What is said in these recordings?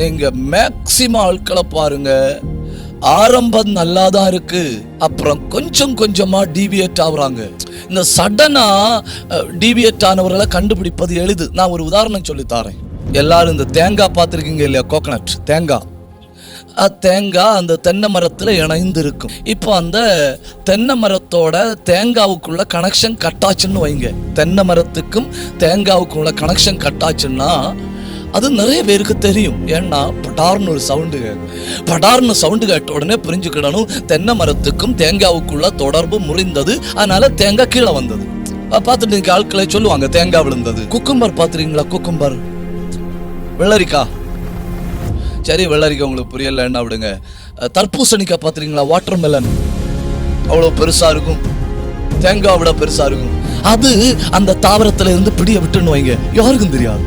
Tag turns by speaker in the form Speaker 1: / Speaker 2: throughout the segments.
Speaker 1: நீங்க மேக்சிமம் ஆட்களை பாருங்க, ஆரம்பம் நல்லாதான் இருக்கு, அப்புறம் கொஞ்சம் கொஞ்சமா டீவியேட் ஆகுறாங்க. இந்த சடனா டீவியேட் ஆனவர்களை கண்டுபிடிப்பது எளிது. நான் ஒரு உதாரணம் சொல்லி தரேன். எல்லாரும் இந்த தேங்காய் பார்த்துருக்கீங்க இல்லையா? கோகனட் தேங்காய். தேங்காய் அந்த தென்னை மரத்தில் இணைந்து இருக்கும். இப்போ அந்த தென்னை மரத்தோட தேங்காவுக்குள்ள கனெக்ஷன் கட்டாச்சுன்னு வைங்க. தென்னை மரத்துக்கும் தேங்காவுக்குள்ள கனெக்ஷன் கட்டாச்சுன்னா அது நிறைய பேருக்கு தெரியும். ஏன்னா படார்னு ஒரு சவுண்டு கேட்ட உடனே புரிஞ்சுக்கிடணும், தென்னை மரத்துக்கும் தேங்காவுக்குள்ள தொடர்பு முறிந்தது, அதனால தேங்காய் கீழே வந்தது. பார்த்துட்டு நீங்க ஆட்களை சொல்லுவாங்க தேங்காய் விழுந்தது. குக்கும்பர் பார்த்துருக்கீங்களா? குக்கும்பர், வெள்ளரிக்காய். சரி, வெள்ளரிக்காய் உங்களுக்கு புரியல என்ன விடுங்க. தர்பூசணிக்காய் பார்த்துருக்கீங்களா? வாட்டர் மெலன் அவ்வளோ பெருசா இருக்கும், தேங்காய் விட பெருசா இருக்கும். அது அந்த தாவரத்துல இருந்து பிடிய விட்டுன்னு வைங்க, யாருக்கும் தெரியாது,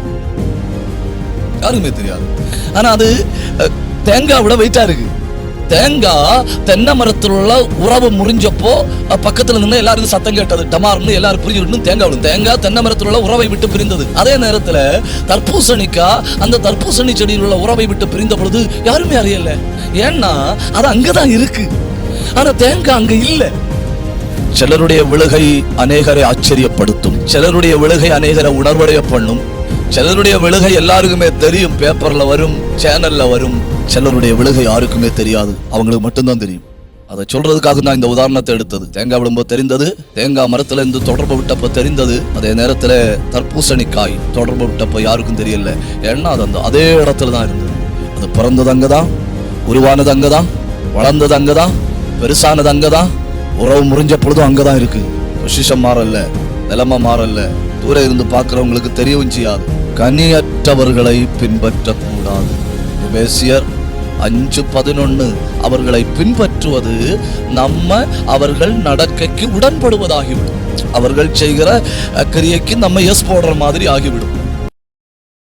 Speaker 1: யாருக்குமே தெரியாது. ஆனா அது தேங்காய் விட வெயிட்டா இருக்கு. தேங்காய் தென்னை மரத்தில் உள்ள உறவு முறிஞ்சப்போ பக்கத்துல நின்று எல்லாருக்கும் சத்தம் கேட்டது, டமார்னு எல்லாரும் புரிஞ்சுக்கிட்டு தேங்காய் விடும். தேங்காய் தென்னை மரத்தில் உள்ள உறவை விட்டு பிரிந்தது. அதே நேரத்துல தர்பூசணிக்காய் அந்த தர்பூசணி செடியில் உள்ள உறவை விட்டு பிரிந்த பொழுது யாருமே அறியல. ஏன்னா அது அங்கதான் இருக்கு, ஆனா தேங்காய் அங்க இல்லை. சிலருடைய விழுகை அநேகரை ஆச்சரியப்படுத்தும், சிலருடைய விழுகை அநேகரை உணர்வடைய பண்ணும், சிலருடைய விழுகை எல்லாருக்குமே தெரியும், பேப்பர்ல வரும், சேனல்ல வரும். சிலருடைய விழுகை யாருக்குமே தெரியாது, அவங்களுக்கு மட்டும்தான் தெரியும். அதை சொல்றதுக்காக தான் இந்த உதாரணத்தை எடுத்தது. தேங்காய் விழும்போது தெரிந்தது, தேங்காய் மரத்துல இருந்து தொடர்பு விட்டப்ப தெரிந்தது. அதே நேரத்துல தர்பூசணிக்காய் தொடர்பு விட்டப்ப யாருக்கும் தெரியல. ஏன்னா அது அந்த அதே இடத்துல தான் இருந்தது. அது பிறந்தது அங்கதான், உருவானது அங்கதான், வளர்ந்தது அங்கதான், பெருசானது அங்கதான், உறவு முறிஞ்ச பொழுதும் அங்கதான் இருக்கு. பொசிஷன் மாறல்ல, நிலைமை மாறல்ல, தூர இருந்து பார்க்கிறவங்களுக்கு தெரியவும் செய்யாது. கனியற்றவர்களை பின்பற்றக்கூடாது. எபேசியர் 5:11 அவர்களை பின்பற்றுவது நம்ம அவர்கள் நடக்கைக்கு உடன்படுவதாகிவிடும். அவர்கள் செய்கிற கிரியைக்கு நம்ம எஸ் போடுற மாதிரி ஆகிவிடும்.